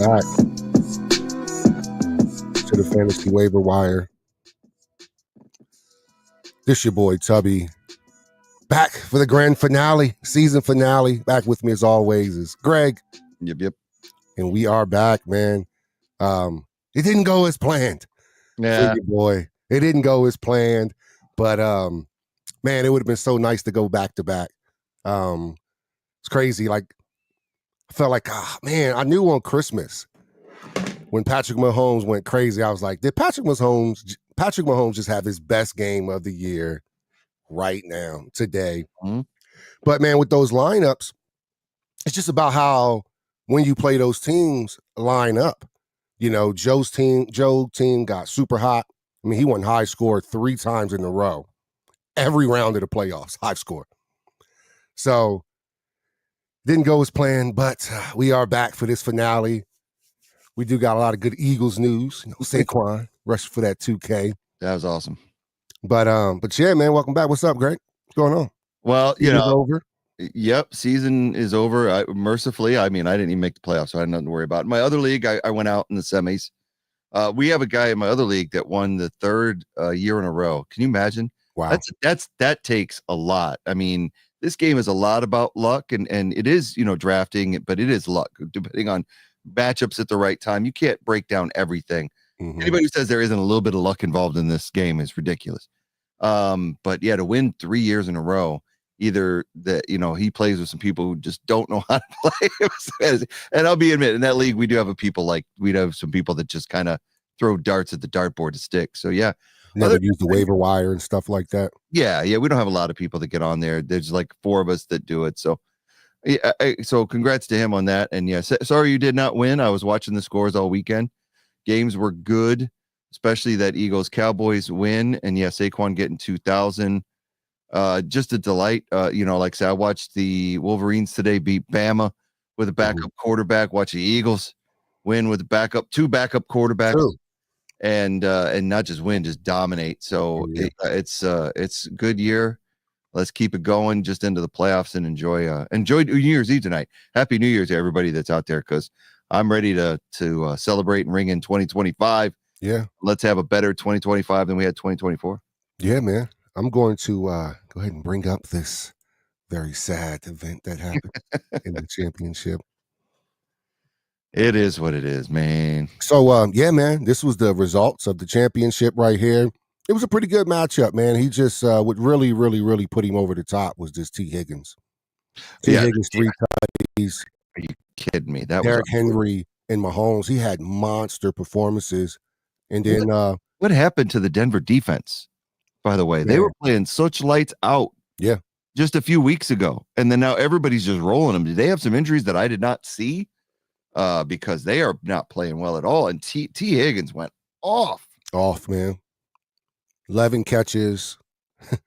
back to the Fantasy Waiver Wire. This your boy Tubby, back for the grand finale, season finale. Back with me as always is Greg. Yep. And we are back, man. It didn't go as planned. Yeah, for your boy. It didn't go as planned, but man, it would have been so nice to go back to back. It's crazy. Like, I felt like, man, I knew on Christmas when Patrick Mahomes went crazy. I was like, did Patrick Mahomes just have his best game of the year right now, today? Mm-hmm. But man, with those lineups, it's just about how when you play those teams line up. You know, Joe's team got super hot. I mean, he won high score 3 times in a row. Every round of the playoffs, high score. So, didn't go as planned, but we are back for this finale. We do got a lot of good Eagles news. You know, Saquon rushed for that 2K. That was awesome. But yeah, man, welcome back. What's up, Greg? What's going on? Well, Season's over. Yep, season is over. Mercifully, I mean, I didn't even make the playoffs, so I had nothing to worry about. In my other league, I went out in the semis. We have a guy in my other league that won the 3rd year in a row. Can you imagine? Wow. That takes a lot. I mean, this game is a lot about luck, and it is, drafting, but it is luck, depending on matchups at the right time. You can't break down everything. Mm-hmm. Anybody who says there isn't a little bit of luck involved in this game is ridiculous. But yeah, to win 3 years in a row, either that, he plays with some people who just don't know how to play. And I'll be admit, in that league, we'd have some people that just kind of throw darts at the dartboard to stick. So yeah. Never use the waiver wire and stuff like that. Yeah. We don't have a lot of people that get on there. There's like 4 of us that do it. So yeah, so congrats to him on that. And yeah, sorry you did not win. I was watching the scores all weekend. Games were good, especially that Eagles-Cowboys win. And yeah, Saquon getting 2,000. Just a delight. Like I said, I watched the Wolverines today beat Bama with a backup quarterback. Watch the Eagles win with two backup quarterbacks. True. And not just win, just dominate. So it's a good year. Let's keep it going just into the playoffs and enjoy New Year's Eve tonight. Happy New Year's to everybody that's out there, because I'm ready to celebrate and ring in 2025. Yeah. Let's have a better 2025 than we had 2024. Yeah, man. I'm going to go ahead and bring up this very sad event that happened in the championship. It is what it is, man. So, yeah, man, this was the results of the championship right here. It was a pretty good matchup, man. He just, what really, really, really put him over the top was this T. Higgins. Higgins, 3 tutties. Are you kidding me? That Derrick was Henry and Mahomes. He had monster performances. And then what happened to the Denver defense? By the way, they were playing such lights out. Yeah. Just a few weeks ago. And then now everybody's just rolling them. Did they have some injuries that I did not see? Because they are not playing well at all. And T. Higgins went off, man. 11 catches,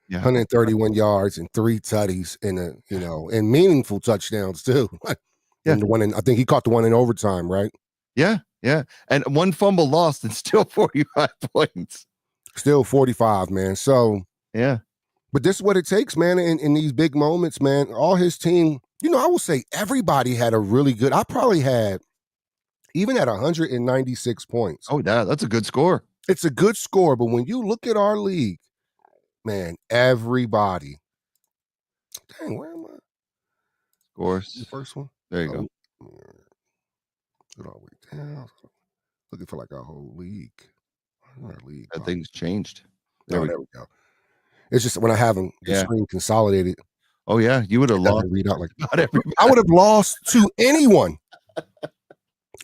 131 yards, and 3 tutties, and meaningful touchdowns too. And I think he caught the one in overtime, right? Yeah. And 1 fumble lost and still 45 points. Still 45, man. So yeah. But this is what it takes, man, in these big moments, man. All his team, I will say everybody had a really good, I probably had, even at 196 points. Oh, that's a good score. It's a good score, but when you look at our league, man, everybody. Dang, where am I? Scores. The first one? There you go. Put all the way down. Looking for like our whole league. Our league. Things changed. There we go. It's just when I have them, the screen consolidated. Oh yeah, you would have lost. Read out like I would have lost to anyone.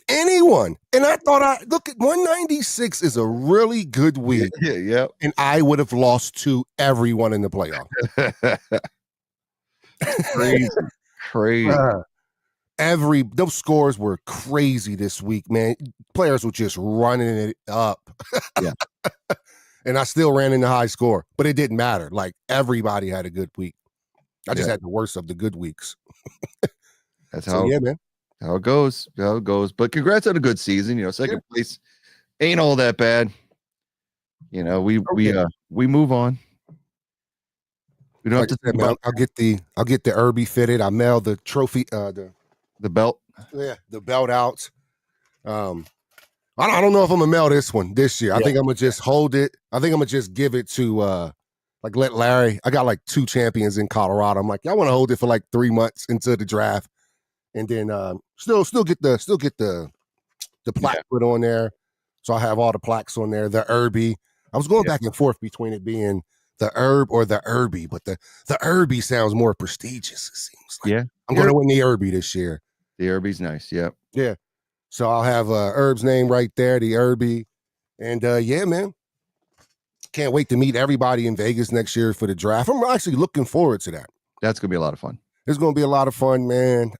And I thought look at 196 is a really good week. Yeah. And I would have lost to everyone in the playoff. Crazy. Those scores were crazy this week, man. Players were just running it up. Yeah. And I still ran in the high score, but it didn't matter. Like, everybody had a good week. I just had the worst of the good weeks. That's man. How it goes. But congrats on a good season. Second place ain't all that bad. We move on. We don't have to think about. I'll get the Irby fitted. I mailed the trophy, the belt. Yeah, the belt out. I don't know if I'm gonna mail this one this year. I Yeah. think I'm gonna just hold it. I think I'm gonna just give it to like let Larry. I got like 2 champions in Colorado. I'm like, I want to hold it for like 3 months into the draft, and then still get the plaque put on there. So I have all the plaques on there. The Irby. I was going back and forth between it being the Herb or the Irby, but the Irby sounds more prestigious. It seems like. Yeah, I'm going to win the Irby this year. The Irby's nice. Yep. Yeah. So I'll have Herb's name right there, the Irby. And yeah, man. Can't wait to meet everybody in Vegas next year for the draft. I'm actually looking forward to that. That's going to be a lot of fun. It's going to be a lot of fun, man.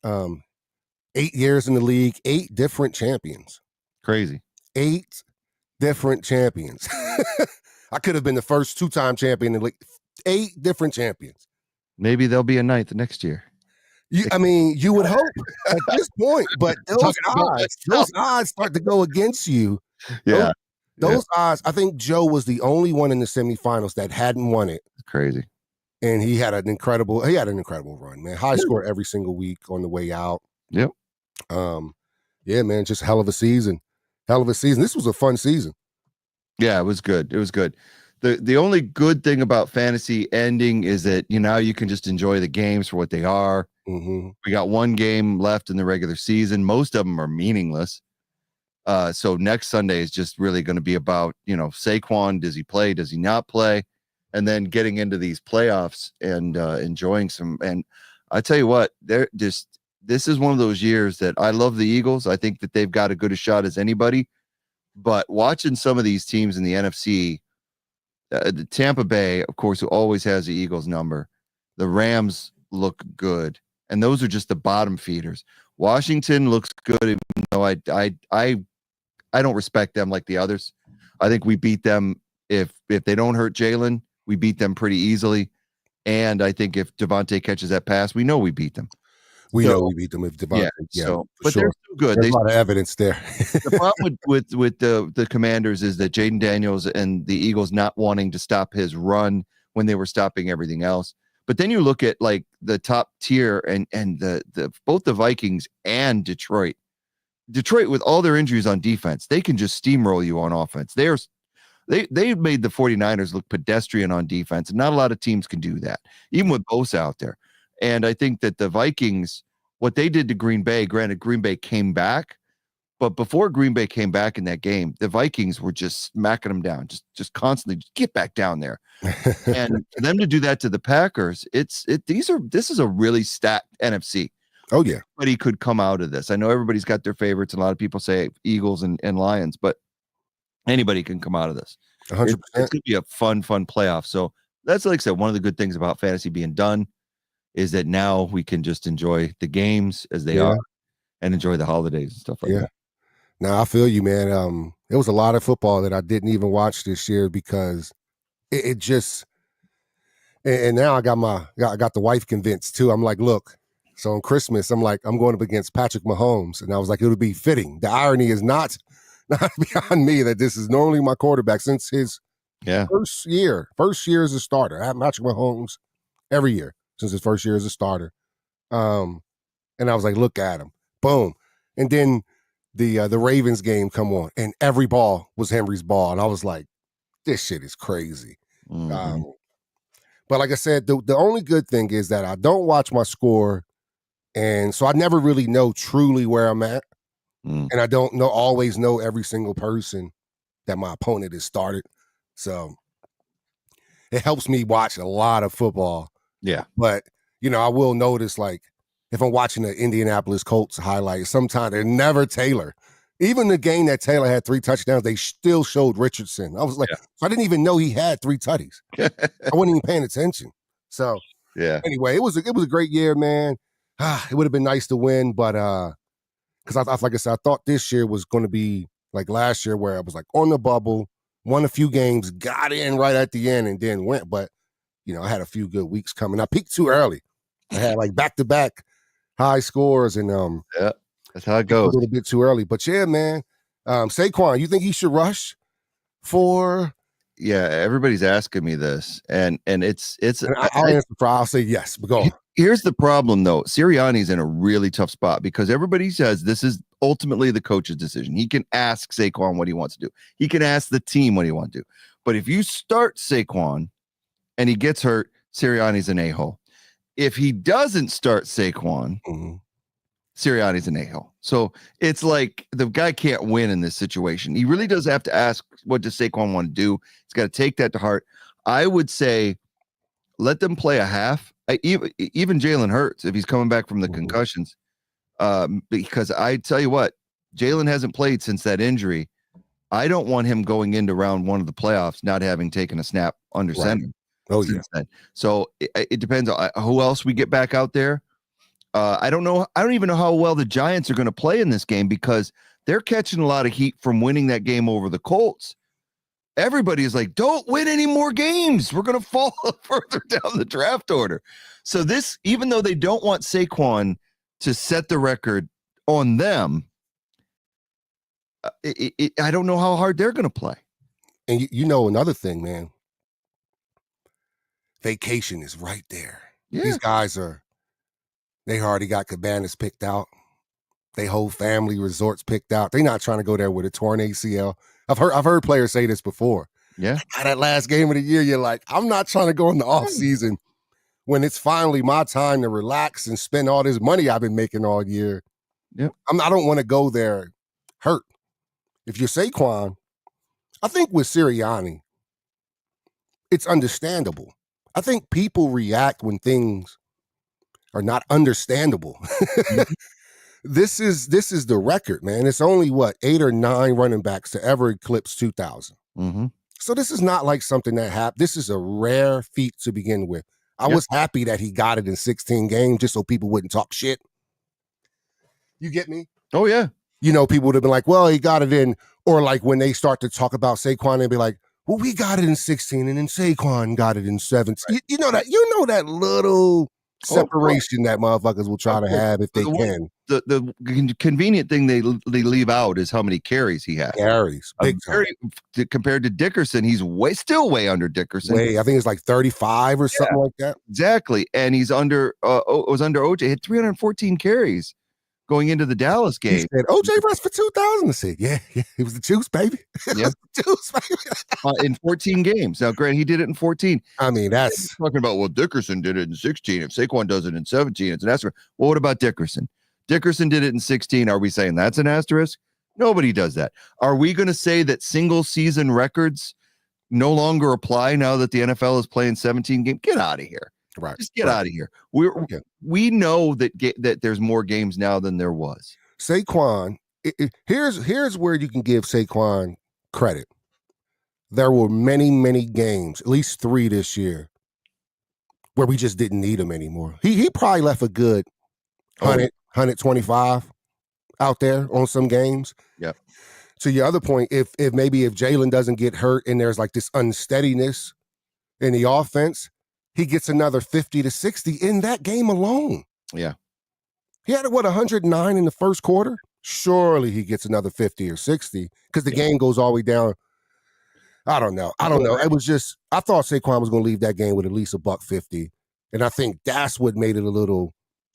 8 years in the league, 8 different champions. Crazy. 8 different champions. I could have been the first 2-time champion in the league. 8 different champions. Maybe there'll be a 9th next year. I mean, you would hope at this point, but those odds start to go against you. Yeah. Those odds, I think Joe was the only one in the semifinals that hadn't won it. It's crazy. And he had an incredible run, man. High score every single week on the way out. Yep. Yeah, man, just hell of a season. This was a fun season. Yeah, it was good. The only good thing about fantasy ending is that you can just enjoy the games for what they are. Mm-hmm. We got 1 game left in the regular season. Most of them are meaningless. So next Sunday is just really going to be about, Saquon. Does he play? Does he not play? And then getting into these playoffs and enjoying some. And I tell you what, this is one of those years that I love the Eagles. I think that they've got as good a shot as anybody. But watching some of these teams in the NFC, the Tampa Bay, of course, who always has the Eagles number. The Rams look good. And those are just the bottom feeders. Washington looks good, even though I don't respect them like the others. I think we beat them if they don't hurt Jalen. We beat them pretty easily. And I think if Devontae catches that pass, we know we beat them. We know we beat them if Devontae. But they're still good. There's a lot of evidence there. The problem with the Commanders is that Jaden Daniels and the Eagles not wanting to stop his run when they were stopping everything else. But then you look at like the top tier and the both the Vikings and Detroit. Detroit, with all their injuries on defense, they can just steamroll you on offense. They made the 49ers look pedestrian on defense, and not a lot of teams can do that, even with Bosa out there. And I think that the Vikings, what they did to Green Bay, granted Green Bay came back, but before Green Bay came back in that game, the Vikings were just smacking them down, just constantly, just get back down there. And for them to do that to the Packers, this is a really stacked NFC. Oh yeah, everybody could come out of this. I know everybody's got their favorites, and a lot of people say Eagles and Lions, but anybody can come out of this. 100%. It's going to be a fun playoff. So that's, like I said, one of the good things about fantasy being done is that now we can just enjoy the games as they are and enjoy the holidays and stuff like that. Now I feel you, man. There was a lot of football that I didn't even watch this year because it just. And now I got the wife convinced too. I'm like, look. So on Christmas, I'm like, I'm going up against Patrick Mahomes, and I was like, it would be fitting. The irony is not beyond me that this is normally my quarterback since his first year as a starter. I have Patrick Mahomes every year since his first year as a starter. And I was like, look at him, boom, and then the Ravens game come on, and every ball was Henry's ball, and I was like, this shit is crazy. Mm-hmm. But like I said, the only good thing is that I don't watch my score. And so I never really know truly where I'm at. And I don't always know every single person that my opponent has started. So it helps me watch a lot of football. Yeah. But, I will notice, like, if I'm watching the Indianapolis Colts highlight, sometimes they're never Taylor. Even the game that Taylor had 3 touchdowns, they still showed Richardson. I was like, so I didn't even know he had 3 tutties. I wasn't even paying attention. So anyway, it was a great year, man. It would have been nice to win, but because like I said, I thought this year was going to be like last year, where I was like on the bubble, won a few games, got in right at the end, and then went. But I had a few good weeks coming. I peaked too early. I had like back-to-back high scores, and that's how it goes. A little bit too early, but yeah, man. Saquon, you think he should rush for? Yeah, everybody's asking me this, and it's. I'll say yes, but go on. Here's the problem, though. Sirianni's in a really tough spot because everybody says this is ultimately the coach's decision. He can ask Saquon what he wants to do. He can ask the team what he wants to do. But if you start Saquon and he gets hurt, Sirianni's an a-hole. If he doesn't start Saquon, Sirianni's an a-hole. So it's like the guy can't win in this situation. He really does have to ask, what does Saquon want to do? He's got to take that to heart. I would say let them play a half. Even Jalen Hurts, if he's coming back from the concussions, because I tell you what, Jalen hasn't played since that injury. I don't want him going into round 1 of the playoffs not having taken a snap under center. Oh, yeah. Then. So it depends on who else we get back out there. I don't know. I don't even know how well the Giants are going to play in this game because they're catching a lot of heat from winning that game over the Colts. Everybody is like, don't win any more games. We're going to fall further down the draft order. So this, even though they don't want Saquon to set the record on them, I don't know how hard they're going to play. And you know another thing, man. Vacation is right there. Yeah. These guys they already got cabanas picked out. They whole family resorts picked out. They're not trying to go there with a torn ACL. I've heard players say this before. Yeah. That last game of the year, you're like, I'm not trying to go in the off season when it's finally my time to relax and spend all this money I've been making all year. Yep. I don't want to go there hurt. If you're Saquon, I think with Sirianni, it's understandable. I think people react when things are not understandable. This is the record, man. It's only 8 or 9 running backs to ever eclipse 2,000. So this is not like something that happened. This is a rare feat to begin with. I was happy that he got it in 16 games just so people wouldn't talk shit. You get me? Oh, yeah. You know, people would have been like, well, he got it in. Or like when they start to talk about Saquon, they'd be like, well, we got it in 16 and then Saquon got it in 17. You know that little separation that motherfuckers will try to have if they can. The convenient thing they leave out is how many carries he has. Carries, big time. Compared to Dickerson, he's still way under Dickerson. I think it's like 35 or something like that. Exactly, and he's under OJ. Had 314 carries going into the Dallas game. He said OJ rushed for 2,000. I said, yeah, it was the juice, baby. Yeah, juice, baby. In 14 games. Now, Grant, he did it in 14. I mean, that's talking about. Well, Dickerson did it in 16. If Saquon does it in 17, it's an asterisk. Well, what about Dickerson? Dickerson did it in 16. Are we saying that's an asterisk? Nobody does that. Are we going to say that single season records no longer apply now that the NFL is playing 17 games? Get out of here. Right. Just get out of here. We know that there's more games now than there was. Saquon, here's where you can give Saquon credit. There were many, many games, at least 3 this year, where we just didn't need him anymore. He probably left a good 125 out there on some games. Yeah. To your other point, if Jalen doesn't get hurt and there's like this unsteadiness in the offense, he gets another 50 to 60 in that game alone. Yeah. He had 109 in the first quarter. Surely he gets another 50 or 60 because the game goes all the way down. I don't know. It was just, I thought Saquon was going to leave that game with at least $150. And I think that's what made it a little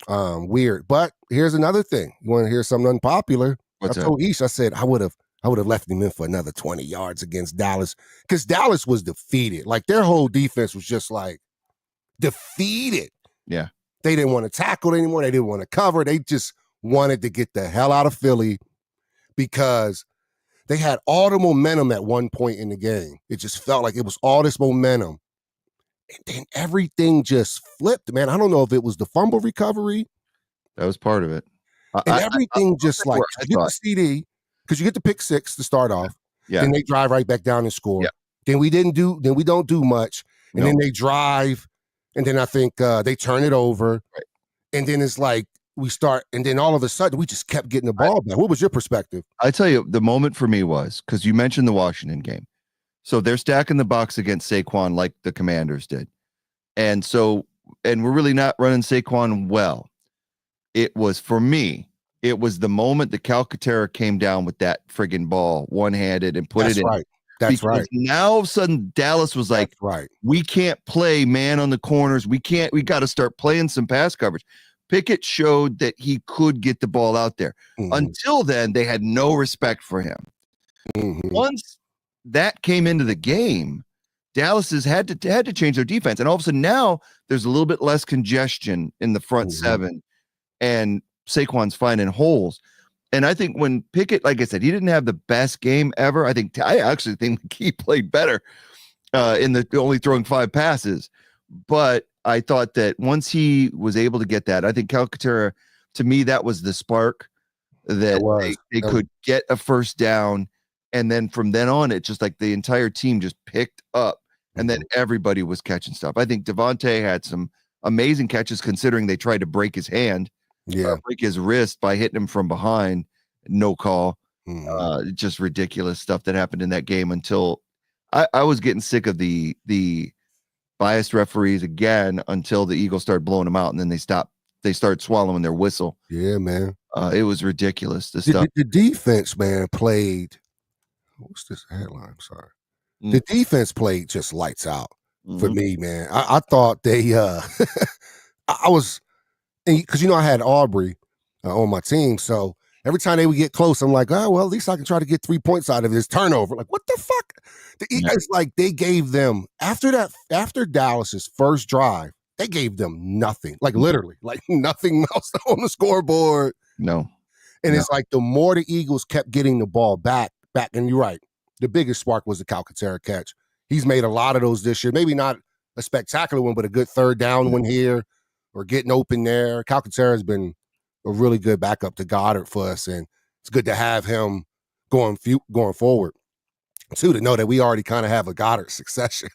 weird. But here's another thing. You want to hear something unpopular? I told Ish, I said, I would have left him in for another 20 yards against Dallas because Dallas was defeated. Like their whole defense was just like defeated. Yeah. They didn't want to tackle anymore. They didn't want to cover. They just wanted to get the hell out of Philly because they had all the momentum at one point in the game. It just felt like it was all this momentum. And then everything just flipped, man. I don't know if it was the fumble recovery. That was part of it. And everything just like, you get the CD, because you get the pick 6 to start off. Yeah. Then they drive right back down and score. Yeah. Then we don't do much. And then they drive. And then I think they turn it over. Right. And then it's like we start, and then all of a sudden we just kept getting the ball back. What was your perspective? I tell you, the moment for me was, because you mentioned the Washington game. So they're stacking the box against Saquon like the Commanders did. And we're really not running Saquon well. It was, for me, it was the moment that Calcaterra came down with that friggin' ball one-handed and put it in. Right. That's because right. Now all of a sudden Dallas was like, right. We can't play man on the corners. We got to start playing some pass coverage. Pickett showed that he could get the ball out there. Mm-hmm. Until then, they had no respect for him. Mm-hmm. Once that came into the game, Dallas has had to change their defense, and all of a sudden now there's a little bit less congestion in the front seven, and Saquon's finding holes. And I think when Pickett, like I said, he didn't have the best game ever. I actually think he played better in the only throwing 5 passes. But I thought that once he was able to get that, I think Calcaterra, to me, that was the spark that they could get a first down. And then from then on, it just like the entire team just picked up, and then everybody was catching stuff. I think Devontae had some amazing catches considering they tried to break his hand, break his wrist by hitting him from behind. No call. Just ridiculous stuff that happened in that game until I was getting sick of the biased referees again until the Eagles started blowing them out, and then they started swallowing their whistle. Yeah, man. It was ridiculous. The defense, man, played. What's this headline? Sorry. The defense played just lights out for me, man. I thought they I was, because I had Aubrey on my team, so every time they would get close, I'm like, oh well, at least I can try to get 3 points out of this turnover. Like, what the fuck? It's like they gave them after Dallas's first drive, they gave them nothing, like literally, like nothing else on the scoreboard. No, and it's like the more the Eagles kept getting the ball back, and you're right, the biggest spark was the Calcaterra catch. He's made a lot of those this year. Maybe not a spectacular one, but a good third down one here or getting open there. Calcaterra has been a really good backup to Goddard for us, and it's good to have him going forward too, to know that we already kind of have a Goddard successor.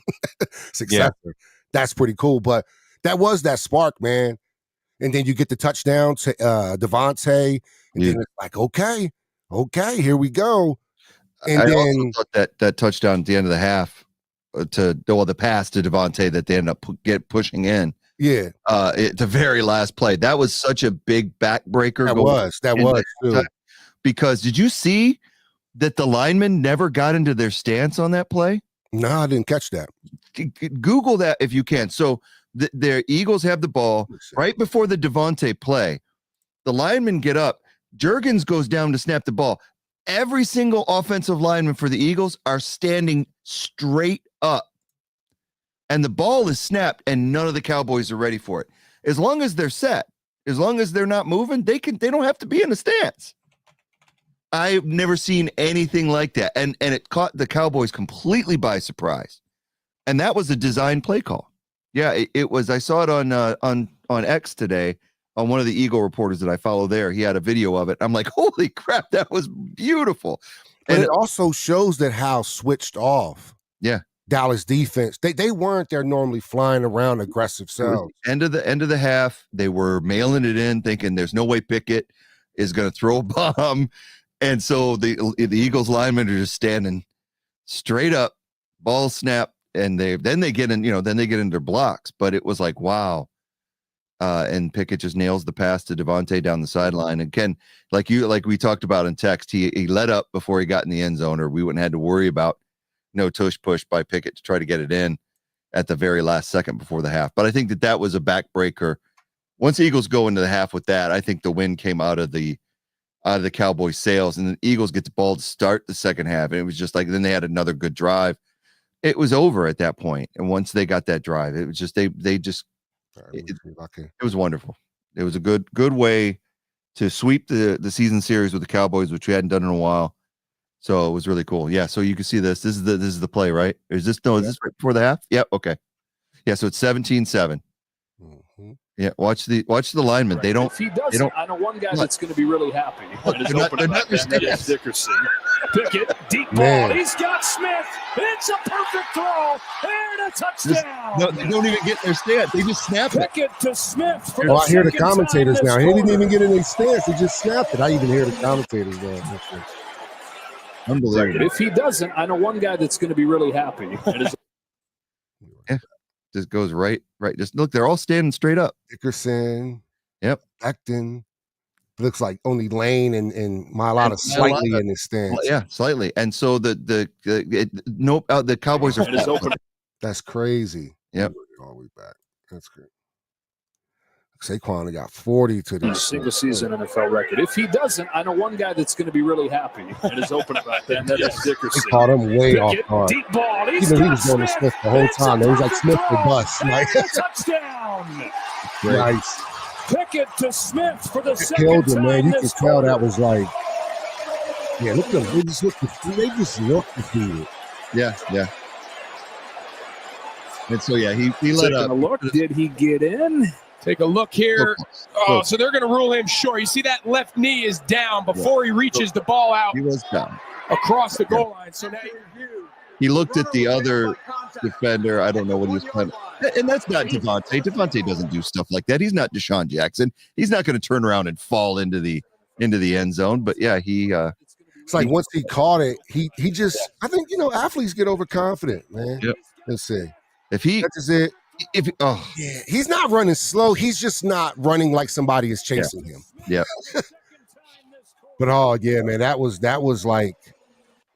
That's pretty cool. But that was that spark, man. And then you get the touchdown to Devontae, and then it's like, okay, here we go. And I then also thought that touchdown at the end of the half the pass to Devontae that they end up pushing in. Yeah. The very last play. That was such a big backbreaker. That was too. Because did you see that the linemen never got into their stance on that play? No, I didn't catch that. Google that if you can. So their Eagles have the ball right before the Devontae play. The linemen get up. Juergens goes down to snap the ball. Every single offensive lineman for the Eagles are standing straight up. And the ball is snapped, and none of the Cowboys are ready for it. As long as they're set, as long as they're not moving, they don't have to be in a stance. I've never seen anything like that. And it caught the Cowboys completely by surprise. And that was a design play call. Yeah, it was. I saw it on X today on one of the Eagle reporters that I follow there. He had a video of it. I'm like, holy crap, that was beautiful. And it also shows that how switched off. Yeah. Dallas defense. They weren't there normally flying around aggressive selves. End of the half, they were mailing it in, thinking there's no way Pickett is going to throw a bomb. And so the Eagles linemen are just standing straight up, ball snap, and they get in their blocks. But it was like, wow. And Pickett just nails the pass to Devontae down the sideline. And Ken, like we talked about in text, he let up before he got in the end zone, or we wouldn't have had to worry about no tush push by Pickett to try to get it in at the very last second before the half. But I think that was a backbreaker. Once the Eagles go into the half with that, I think the win came out of the Cowboys' sails, and the Eagles get the ball to start the second half. And it was just like, then they had another good drive. It was over at that point. And once they got that drive, it was just, it was wonderful. It was a good way to sweep the season series with the Cowboys, which we hadn't done in a while. So it was really cool. Yeah. So you can see this. This is the play, right? Is this right before the half? Yep. Okay. Yeah. So it's 17-7. Mm-hmm. Yeah. Watch the linemen. Right. They don't. If he doesn't, I know one guy that's going to be really happy. Dickerson. Pickett, deep ball. He's got Smith. It's a perfect throw and a touchdown. They don't even get their stance. They just snap it. Pickett to Smith. I hear the commentators now. He didn't even get in his stance. He just snapped it. I even hear the commentators now. Unbelievable. If he doesn't, I know one guy that's going to be really happy. Yeah, just goes right. Just look, they're all standing straight up. Dickerson. Yep. Becton. Looks like only Lane and Mailata slightly in his stance. Yeah, slightly. And so the Cowboys are That's crazy. Yep. All the way back. That's great. Saquon got 40 to the single season NFL record. If he doesn't, I know one guy that's going to be really happy and is open about that, and that is Dickerson. They caught him way off guard. Deep ball. He was going to Smith the whole time. It was like Smith for bust. Like, touchdown. Nice. Pickett to Smith for the second Killed him, man. You time can tell that was like, yeah, look at them. They just looked defeated. Yeah. And so, yeah, he let up. A look. Did he get in? Take a look here. Oh, so they're going to rule him short. You see that left knee is down before he reaches the ball out. He was down across the goal line. So now he looked at the other defender. I don't know what he was playing. And that's not Devontae. Devontae doesn't do stuff like that. He's not Deshaun Jackson. He's not going to turn around and fall into the end zone. But yeah, it's like once he caught it, he just, I think, athletes get overconfident, man. Yep. Let's see. If he catches it. Yeah, he's not running slow. He's just not running like somebody is chasing him. Yeah. But man, that was like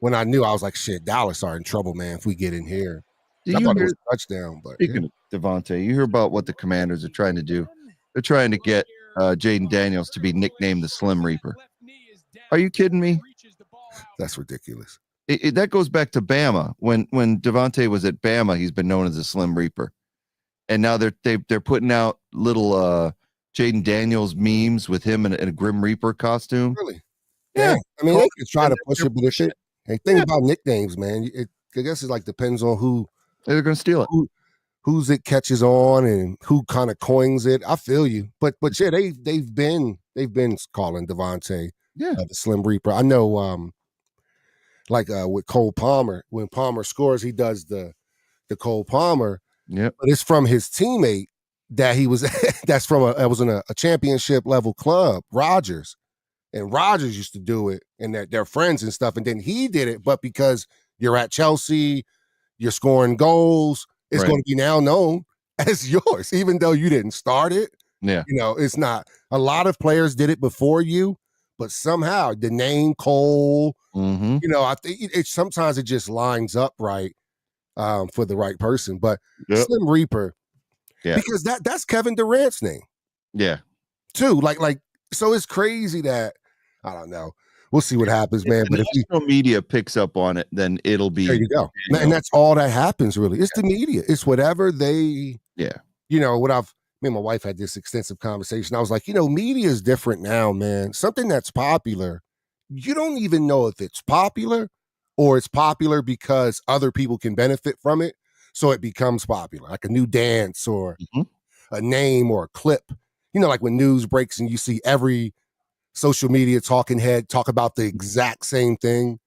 when I knew. I was like, shit, Dallas are in trouble, man. If we get in here, I thought it was a touchdown. But speaking of Devontae, you hear about what the Commanders are trying to do? They're trying to get Jaden Daniels to be nicknamed the Slim Reaper. Are you kidding me? That's ridiculous. That goes back to Bama. When Devontae was at Bama, he's been known as the Slim Reaper. And now they're putting out little Jaden Daniels memes with him in a Grim Reaper costume. Really? Yeah. I mean, they can try to push it, but if it, think about nicknames, man. I guess it like depends on who they're going to steal it. Who's it catches on and who kind of coins it. I feel you, but yeah, they've been calling Devontae the Slim Reaper. I know, with Cole Palmer, when Palmer scores, he does the Cole Palmer. Yeah, but it's from his teammate that he was. That's from I was in a championship level club, Rogers, and Rogers used to do it, and they're friends and stuff. And then he did it, but because you're at Chelsea, you're scoring goals, it's going to be now known as yours, even though you didn't start it. Yeah, it's not. A lot of players did it before you, but somehow the name Cole. Mm-hmm. I think sometimes it just lines up right. For the right person, but Slim Reaper, because that's Kevin Durant's name, too. Like, so it's crazy that I don't know. We'll see what happens, man. But if national media picks up on it, then it'll be there. You go, and that's all that happens. Really, it's the media. It's whatever they. Yeah. Me and my wife had this extensive conversation. I was like, media is different now, man. Something that's popular, you don't even know if it's popular. Or it's popular because other people can benefit from it. So it becomes popular, like a new dance or a name or a clip. Like when news breaks and you see every social media talking head talk about the exact same thing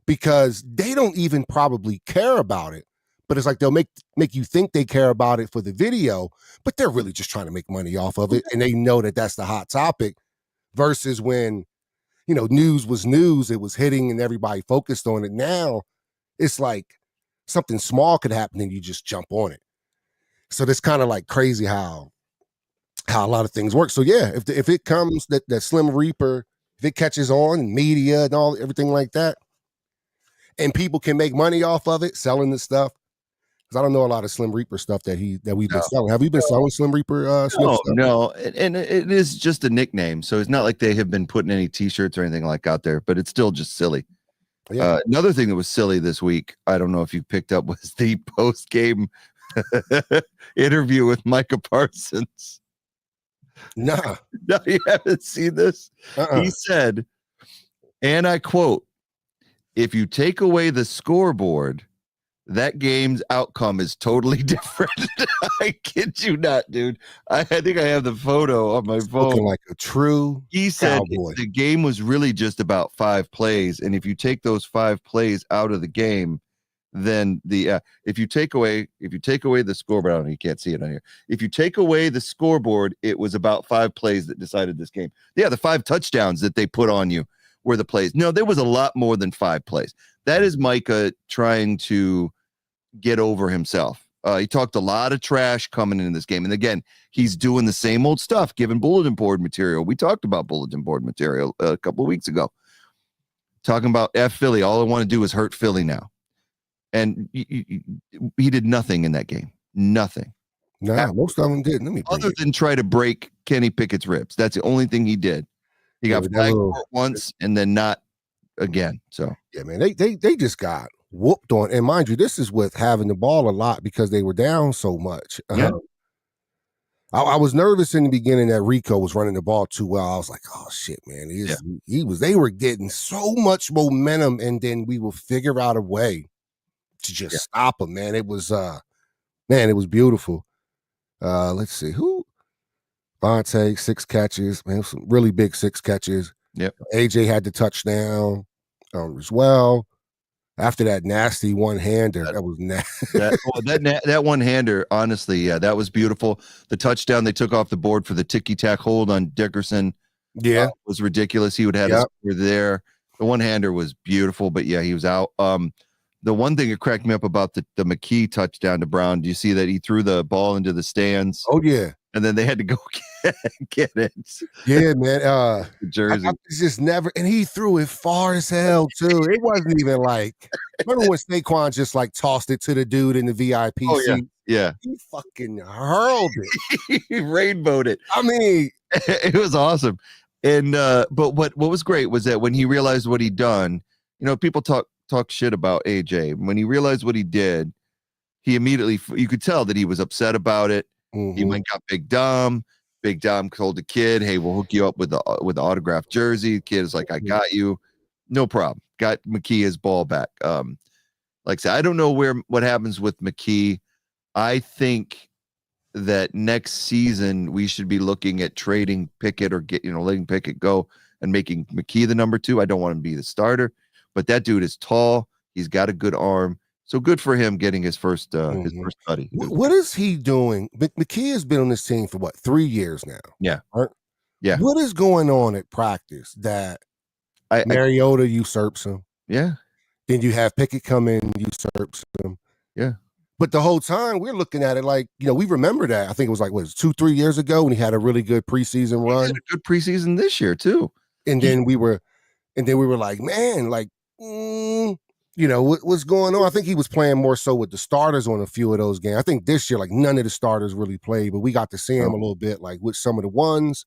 because they don't even probably care about it. But it's like they'll make you think they care about it for the video, but they're really just trying to make money off of it. And they know that that's the hot topic versus when news was news. It was hitting and everybody focused on it. Now it's like something small could happen and you just jump on it. So that's kind of like crazy how a lot of things work. So yeah, if it comes that Slim Reaper, if it catches on in media and everything like that, and people can make money off of it, selling this stuff. Because I don't know a lot of Slim Reaper stuff that we've been selling. Have you been selling Slim Reaper? No, and it is just a nickname, so it's not like they have been putting any T-shirts or anything like out there. But it's still just silly. Yeah. Another thing that was silly this week, I don't know if you picked up, was the post-game interview with Micah Parsons. Nah. No, you haven't seen this. He said, and I quote, "If you take away the scoreboard, that game's outcome is totally different." I kid you not, dude. I think I have the photo on my phone. Looking like a true He said cowboy. The game was really just about 5 plays, and if you take those 5 plays out of the game, then if you take away the scoreboard, I don't know, you can't see it on here. If you take away the scoreboard, it was about 5 plays that decided this game. Yeah, the 5 touchdowns that they put on you were the plays. No, there was a lot more than 5 plays. That is Micah trying to get over himself. He talked a lot of trash coming into this game. And again, he's doing the same old stuff, giving bulletin board material. We talked about bulletin board material a couple of weeks ago. Talking about F Philly. All I want to do is hurt Philly now. And he did nothing in that game. Nothing. No, most of them didn't. Let me bring Other it. than try to break Kenny Pickett's ribs. That's the only thing he did. He got flagged for it once and then not again. So yeah, man, they just got whooped on. And mind you, this is with having the ball a lot because they were down so much. Yeah. I was nervous in the beginning that Rico was running the ball too well. I was like, oh shit, man. They were getting so much momentum, and then we will figure out a way to just stop them, man. It was it was beautiful. Let's see who. Vontae, 6 catches, man, some really big 6 catches. Yep. AJ had the touchdown as well. After that nasty one-hander, that was nasty. that one-hander, honestly, yeah, that was beautiful. The touchdown they took off the board for the ticky-tack hold on Dickerson, was ridiculous. He would have had a score there. The one-hander was beautiful, but yeah, he was out. The one thing that cracked me up about the McKee touchdown to Brown, do you see that he threw the ball into the stands? Oh yeah. And then they had to go get it. Yeah, man. Jersey. I just never, and he threw it far as hell too. It wasn't even like, remember when Saquon just like tossed it to the dude in the VIP seat? Yeah. He fucking hurled it. He rainbowed it. I mean, it was awesome. And but what was great was that when he realized what he'd done, people talk shit about AJ. When he realized what he did, he immediately, you could tell that he was upset about it. Mm-hmm. He went got Big Dom. Big Dom told the kid, "Hey, we'll hook you up with the autographed jersey." The kid is like, "I got you, no problem." Got McKee his ball back. Like I said, I don't know what happens with McKee. I think that next season we should be looking at trading Pickett or letting Pickett go and making McKee the number 2. I don't want him to be the starter, but that dude is tall. He's got a good arm. So good for him getting his first buddy. What is he doing? McKee has been on this team for 3 years now. Yeah. Right? Yeah. What is going on at practice that Mariota usurps him? Yeah. Then you have Pickett come in, usurps him. Yeah. But the whole time we're looking at it like, we remember that. I think it was like, 2-3 years ago when he had a really good preseason run. He had a good preseason this year too. And then we were like, man, like, what's going on? I think he was playing more so with the starters on a few of those games. I think this year, like, none of the starters really played, but we got to see him a little bit, like, with some of the ones.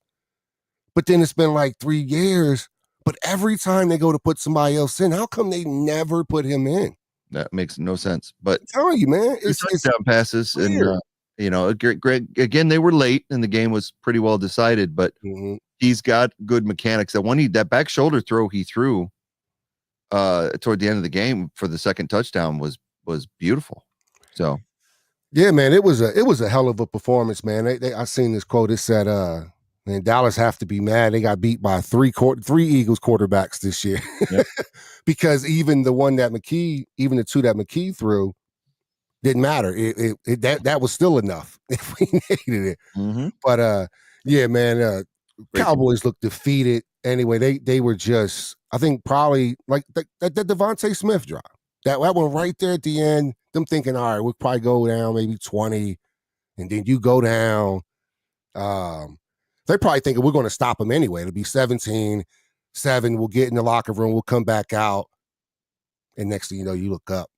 But then it's been like 3 years. But every time they go to put somebody else in, how come they never put him in? That makes no sense. But I'm telling you, man, it's touchdown passes, weird. And Greg again. They were late, and the game was pretty well decided. But he's got good mechanics. That back shoulder throw he threw toward the end of the game for the second touchdown was beautiful. So yeah, man, it was a hell of a performance, man. I seen this quote. It said, man, Dallas have to be mad. They got beat by three Eagles quarterbacks this year. Yep. Because even the two that McKee threw didn't matter. That was still enough if we needed it. Mm-hmm. But yeah, man, Cowboys looked defeated. Anyway, they were just, I think probably like that Devontae Smith drop. That one right there at the end, them thinking, all right, we'll probably go down maybe 20, and then you go down. They probably thinking we're going to stop them anyway. It'll be 17-7. We'll get in the locker room. We'll come back out. And next thing you know, you look up.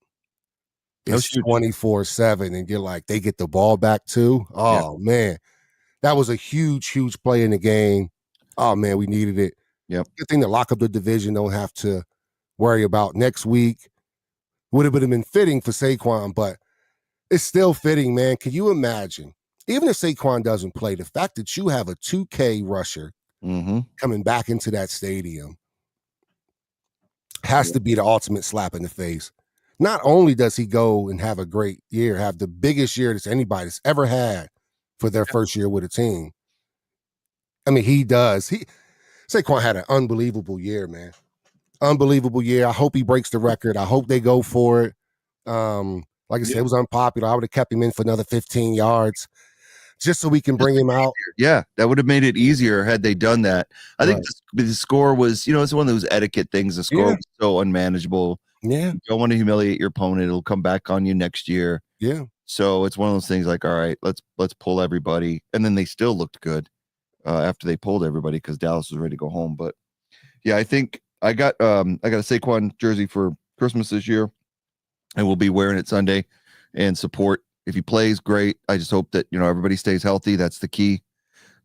It's 24-7, and you're like, they get the ball back too? Oh, man. That was a huge, huge play in the game. Oh, man, we needed it. Yep. Good thing to lock up the division. Don't have to worry about next week. Would have been fitting for Saquon, but it's still fitting, man. Can you imagine? Even if Saquon doesn't play, the fact that you have a 2K rusher coming back into that stadium has to be the ultimate slap in the face. Not only does he go and have a great year, have the biggest year that anybody's ever had for their first year with a team. I mean, he does. Saquon had an unbelievable year, man. Unbelievable year. I hope he breaks the record. I hope they go for it. Like I said, it was unpopular. I would have kept him in for another 15 yards just so we can bring him out. Yeah, that would have made it easier had they done that. I think the score was, it's one of those etiquette things. The score was so unmanageable. Yeah. You don't want to humiliate your opponent. It'll come back on you next year. Yeah. So it's one of those things like, all right, let's pull everybody. And then they still looked good after they pulled everybody because Dallas was ready to go home. But yeah, I think I got a Saquon jersey for Christmas this year, and we'll be wearing it Sunday and support If he plays, great. I just hope that, everybody stays healthy. That's the key.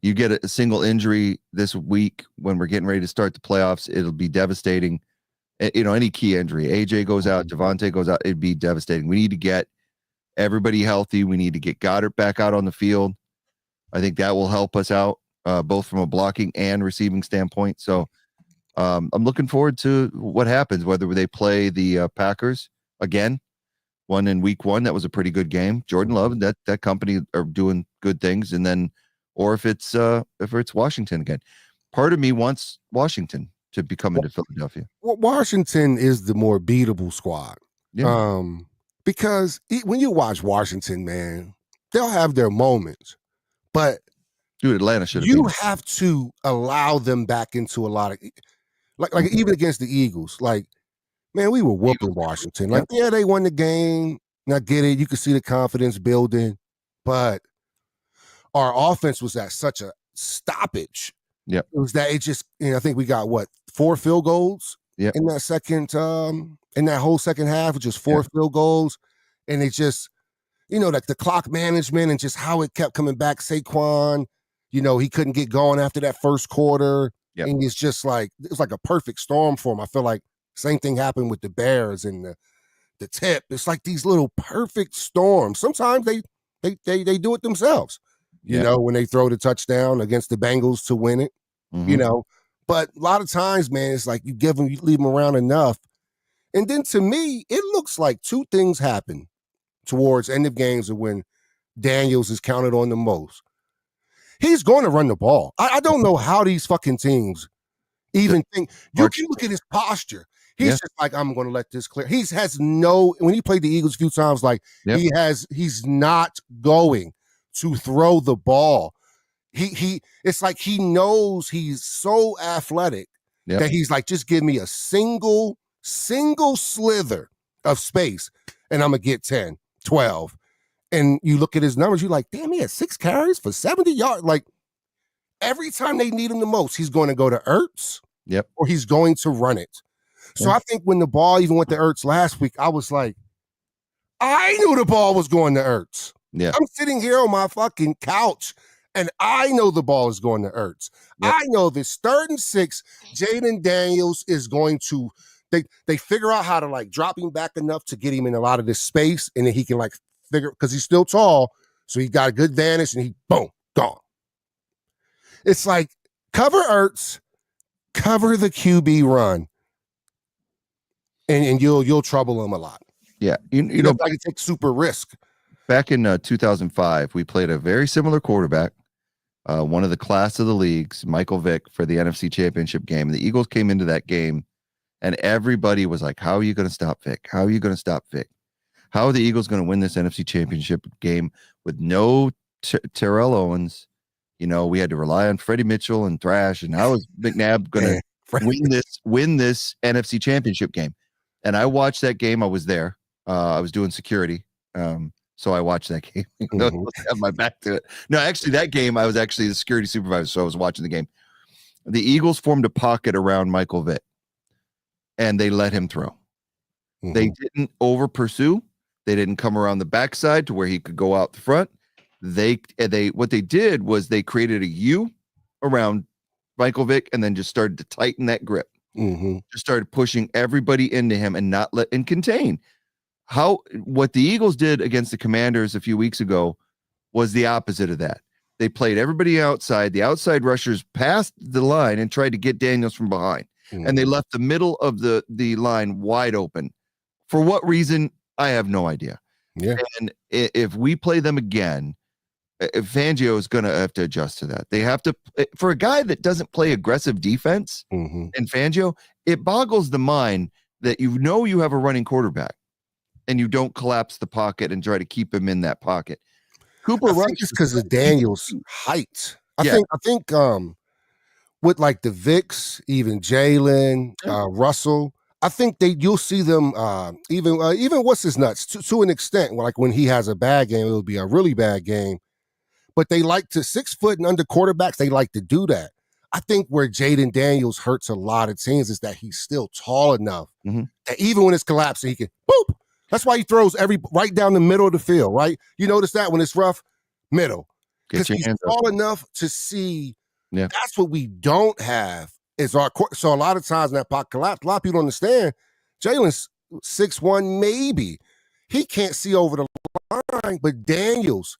You get a single injury this week when we're getting ready to start the playoffs, it'll be devastating. Any key injury, AJ goes out, Devontae goes out, it'd be devastating. We need to get everybody healthy. We need to get Goddard back out on the field. I think that will help us out, both from a blocking and receiving standpoint. So I'm looking forward to what happens, whether they play the Packers again, one in week 1. That was a pretty good game. Jordan Love, that company are doing good things. And then, or if it's Washington again. Part of me wants Washington to be coming to Philadelphia. Well, Washington is the more beatable squad. Yeah. Because when you watch Washington, man, they'll have their moments, but dude, Atlanta should have. You have to allow them back into a lot of like even against the Eagles. Like, man, we were whooping Washington. Like, yeah, they won the game. And I get it. You can see the confidence building, but our offense was at such a stoppage. Yeah, it was that it just. I think we got 4 field goals. In that second, in that whole second half, just 4 field goals, and it just, like the clock management and just how it kept coming back. Saquon, he couldn't get going after that first quarter, and it's just like it's like a perfect storm for him. I feel like same thing happened with the Bears and the tip. It's like these little perfect storms. Sometimes they do it themselves. When they throw the touchdown against the Bengals to win it, But a lot of times, man, it's like you leave them around enough. And then to me, it looks like 2 things happen towards end of games of when Daniels is counted on the most. He's going to run the ball. I don't know how these fucking teams even think. You can look at his posture. He's just like, I'm going to let this clear. When he played the Eagles a few times, he's not going to throw the ball. It's like he knows he's so athletic that he's like, just give me a single slither of space and I'm gonna get 10, 12. And you look at his numbers, you're like, damn, he had 6 carries for 70 yards. Like, every time they need him the most, he's going to go to Ertz or he's going to run it. So I think when the ball even went to Ertz last week, I was like, I knew the ball was going to Ertz. I'm sitting here on my fucking couch and I know the ball is going to Ertz. I know this 3rd and 6, Jaden Daniels is going to, they figure out how to like drop him back enough to get him in a lot of this space, and then he can like figure, because he's still tall, so he got a good vantage, and he, boom, gone. It's like, cover Ertz, cover the QB run, and you'll trouble him a lot. Yeah, you know, I can take super risk. Back in 2005, we played a very similar quarterback, one of the class of the leagues, Michael Vick, for the NFC Championship game. The Eagles came into that game, and everybody was like, how are you going to stop Vick? How are you going to stop Vick? How are the Eagles going to win this NFC Championship game with no Terrell Owens? We had to rely on Freddie Mitchell and Thrash, and how is McNabb going to win this NFC Championship game? And I watched that game. I was there. I was doing security. So I watched that game. I have my back to it. No, actually, that game, I was actually the security supervisor, so I was watching the game. The Eagles formed a pocket around Michael Vick, and they let him throw. They didn't over pursue. They didn't come around the backside to where he could go out the front. What they did was they created a U around Michael Vick and then just started to tighten that grip. Just started pushing everybody into him and not let and contain. What the Eagles did against the Commanders a few weeks ago was the opposite of that. They played everybody outside. The outside rushers passed the line and tried to get Daniels from behind. And they left the middle of the line wide open. For what reason, I have no idea. Yeah. And if we play them again, Fangio is going to have to adjust to that. They have to, for a guy that doesn't play aggressive defense, and Fangio, it boggles the mind that you have a running quarterback and you don't collapse the pocket and try to keep him in that pocket. Cooper Rush, think it's because of Daniels' height. I think with like the Vicks, even Jalen, Russell, I think you'll see them even what's his nuts to an extent. Like when he has a bad game, it'll be a really bad game. But they like to 6 foot and under quarterbacks. They like to do that. I think where Jaden Daniels hurts a lot of teams is that he's still tall enough that even when it's collapsing, he can boop. That's why he throws right down the middle of the field, right? You notice that when it's rough, middle. Because he's tall enough to see. Yeah. That's what we don't have is our court. So a lot of times in that pocket collapse, a lot of people don't understand. Jalen's 6'1", maybe. He can't see over the line, but Daniels,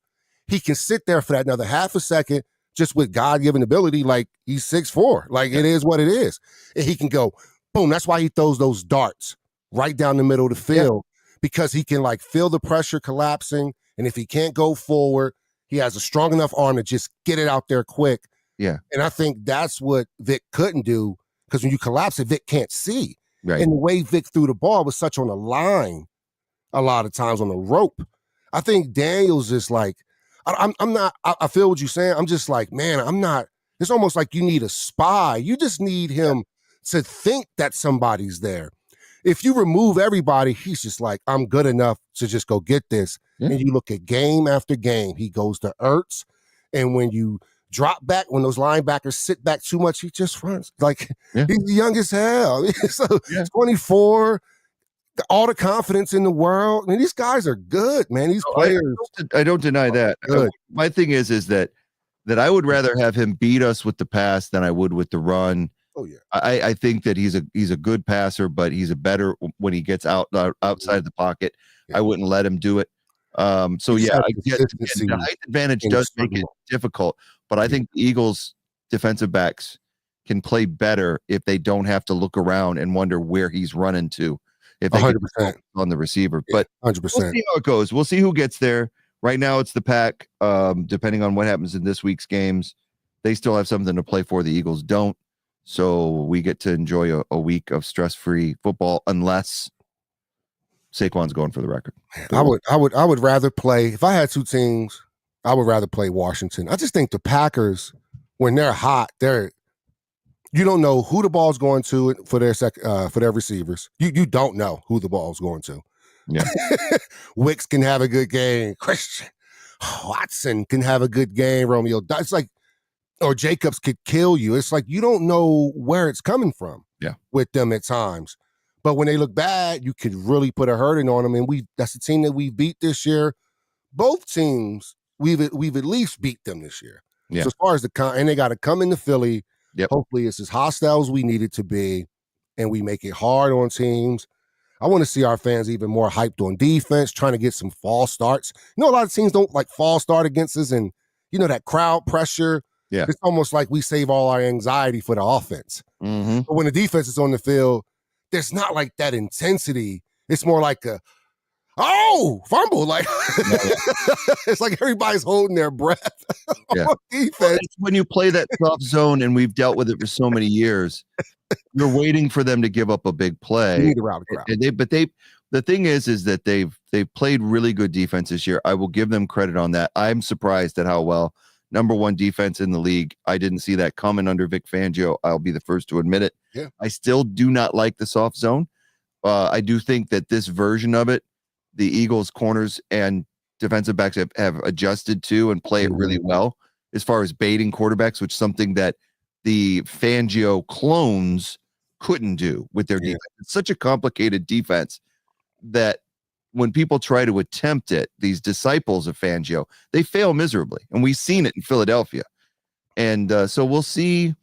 he can sit there for that another half a second just with God-given ability, like he's 6'4". Like it is what it is. And he can go, boom. That's why he throws those darts right down the middle of the field because he can like feel the pressure collapsing. And if he can't go forward, he has a strong enough arm to just get it out there quick. Yeah. And I think that's what Vic couldn't do because when you collapse it, Vic can't see. Right. And the way Vic threw the ball was such on the line a lot of times on the rope. I think Daniels is like, I'm not, I feel what you're saying. I'm just like, man, I'm not, it's almost like you need a spy. You just need him to think that somebody's there. If you remove everybody, he's just like, I'm good enough to just go get this. Yeah. And you look at game after game, he goes to Ertz. And when you drop back, when those linebackers sit back too much, he just runs. Like, he's young as hell. So 24, all the confidence in the world. I mean, these guys are good, man. These players. I don't deny that. My thing is that I would rather have him beat us with the pass than I would with the run. Oh yeah. I think that he's a good passer, but he's a better when he gets outside of the pocket. Yeah. I wouldn't let him do it. So yeah, I get the height advantage does make it difficult, but I think the Eagles defensive backs can play better if they don't have to look around and wonder where he's running to. If they 100% on the receiver, but 100%. We'll see how it goes. We'll see who gets there. Right now, it's the Pack. Depending on what happens in this week's games, they still have something to play for. The Eagles don't, so we get to enjoy a week of stress-free football, unless Saquon's going for the record. I would rather play if I had two teams. I would rather play Washington. I just think the Packers, when they're hot, you don't know who the ball's going to for their receivers. You don't know who the ball's going to. Yeah. Wicks can have a good game. Christian Watson can have a good game. Romeo, it's like, or Jacobs could kill you. It's like you don't know where it's coming from. Yeah. With them at times, but when they look bad, you could really put a hurting on them. And that's the team that we beat this year. Both teams we've at least beat them this year. Yeah. So as far as and they got to come into Philly. Yep. Hopefully it's as hostile as we need it to be, and we make it hard on teams. I want to see our fans even more hyped on defense, trying to get some false starts. You know, a lot of teams don't like false start against us, and you know that crowd pressure. Yeah, it's almost like we save all our anxiety for the offense. Mm-hmm. But when the defense is on the field, there's not like that intensity. It's more like fumble. Like it's like everybody's holding their breath. Yeah. Defense. When you play that soft zone, and we've dealt with it for so many years, you're waiting for them to give up a big play. You need to route the crowd. The thing is that they've played really good defense this year. I will give them credit on that. I'm surprised at how well. Number one defense in the league. I didn't see that coming under Vic Fangio. I'll be the first to admit it. Yeah. I still do not like the soft zone. I do think that this version of it, the Eagles corners and defensive backs have adjusted to and play it really well as far as baiting quarterbacks, which is something that the Fangio clones couldn't do with their defense. It's such a complicated defense that when people try to attempt it, these disciples of Fangio, they fail miserably. And we've seen it in Philadelphia. And so we'll see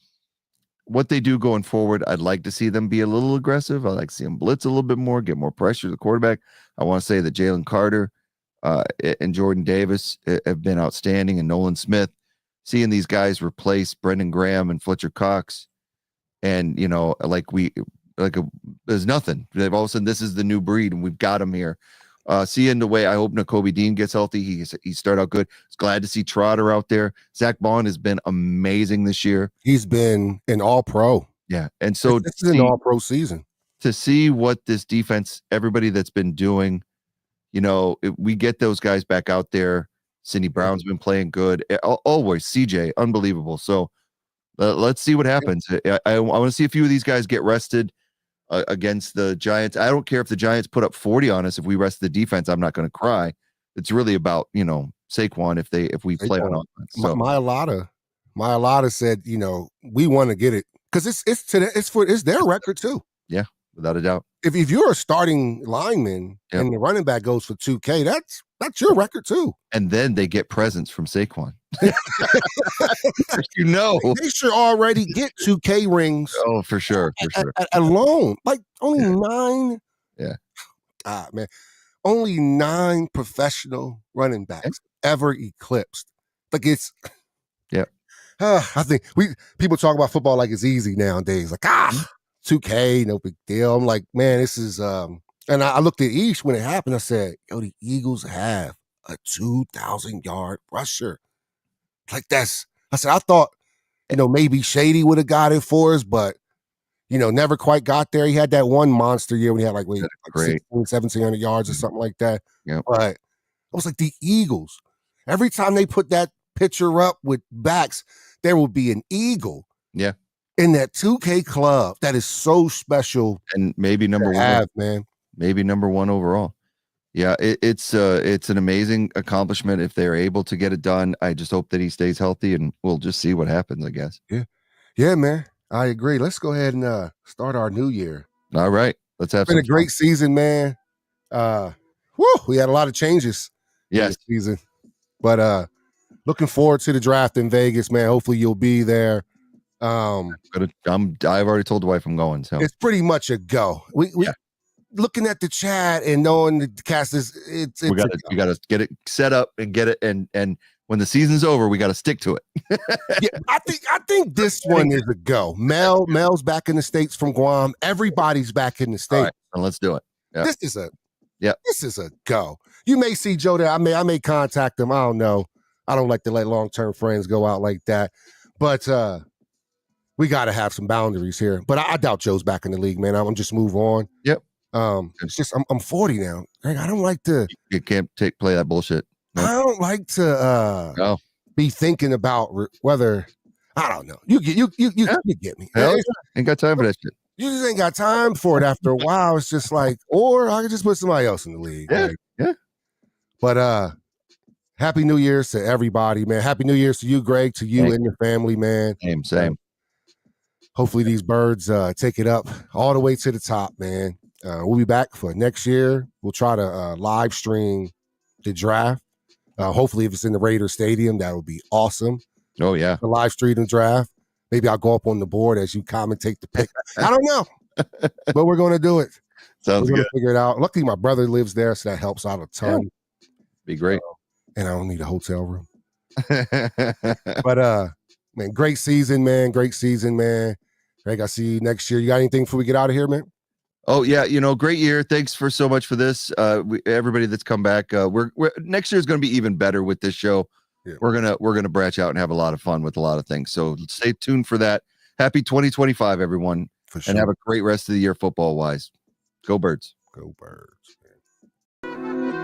what they do going forward. I'd like to see them be a little aggressive. I'd like to see them blitz a little bit more, get more pressure to the quarterback. I want to say that Jalen Carter and Jordan Davis have been outstanding, and Nolan Smith. Seeing these guys replace Brendan Graham and Fletcher Cox, and there's nothing. They've all of a sudden, this is the new breed, and we've got them here. Seeing the way I hope Nakobe Dean gets healthy, he started out good. It's glad to see Trotter out there. Zach Bond has been amazing this year. He's been an All-Pro. Yeah, and so this is an All-Pro season. To see what this defense, everybody that's been doing, we get those guys back out there. Cindy Brown's been playing good. Always CJ, unbelievable. So let's see what happens. I want to see a few of these guys get rested against the Giants. I don't care if the Giants put up 40 on us. If we rest the defense, I'm not going to cry. It's really about, Saquon if we play on offense. So. Mailata said, we want to get it because it's their record too. Yeah. without a doubt. If you're a starting lineman and the running back goes for 2K, that's your record too. And then they get presents from Saquon. They should already get 2K rings. Oh, for sure. Alone. Like only 9. Yeah. Man. Only 9 professional running backs ever eclipsed. Like it's I think people talk about football like it's easy nowadays. Like 2K, no big deal. I'm like, man, this is and I looked at East when it happened. I said, yo, the Eagles have a 2,000-yard rusher. Like I said, I thought, maybe Shady would have got it for us, but never quite got there. He had that one monster year when he had like 1,700 yards or something like that. Yep. But I was like, the Eagles, every time they put that picture up with backs, there will be an Eagle. Yeah. In that 2K club. That is so special. And maybe number one, man. Maybe number 1 overall. Yeah, it's an amazing accomplishment if they're able to get it done. I just hope that he stays healthy, and we'll just see what happens, I guess. Yeah, man. I agree. Let's go ahead and start our new year. All right. Let's have it's been a great season, man. We had a lot of changes this season. But looking forward to the draft in Vegas, man. Hopefully you'll be there. I've already told the wife I'm going, so it's pretty much a go. We looking at the chat and knowing the cast is we got to get it set up and get it and when the season's over, we got to stick to it. I think this one is a go. Mel's back in the States from Guam. Everybody's back in the States. All right, and let's do it. Yeah. This is a go. You may see Joe there. I may contact him. I don't know. I don't like to let long-term friends go out like that. But we got to have some boundaries here. But I doubt Joe's back in the league, man. I'm just move on. Yep. It's just I'm 40 now. Greg, I don't like to. You can't play that bullshit. No. I don't like to be thinking about whether I don't know. You get me. Ain't got time for that shit. You just ain't got time for it. After a while, it's just like, or I could just put somebody else in the league. Yeah. But Happy New Year's to everybody, man. Happy New Year's to you, Greg, to you and your family, man. Same. Hopefully these birds take it up all the way to the top, man. We'll be back for next year. We'll try to live stream the draft. Hopefully, if it's in the Raiders Stadium, that would be awesome. Oh, yeah. The live stream the draft. Maybe I'll go up on the board as you commentate the pick. I don't know. But we're going to do it. Sounds good. Figure it out. Luckily, my brother lives there, so that helps out a ton. Be great. And I don't need a hotel room. But, man, great season, man. Great season, man. Greg, I see you next year. You got anything before we get out of here, man? Oh yeah, great year. Thanks for so much for this. Everybody that's come back. We're next year is going to be even better with this show. Yeah. We're gonna branch out and have a lot of fun with a lot of things. So stay tuned for that. Happy 2025, everyone, for sure. And have a great rest of the year football wise. Go Birds. Go Birds. Man.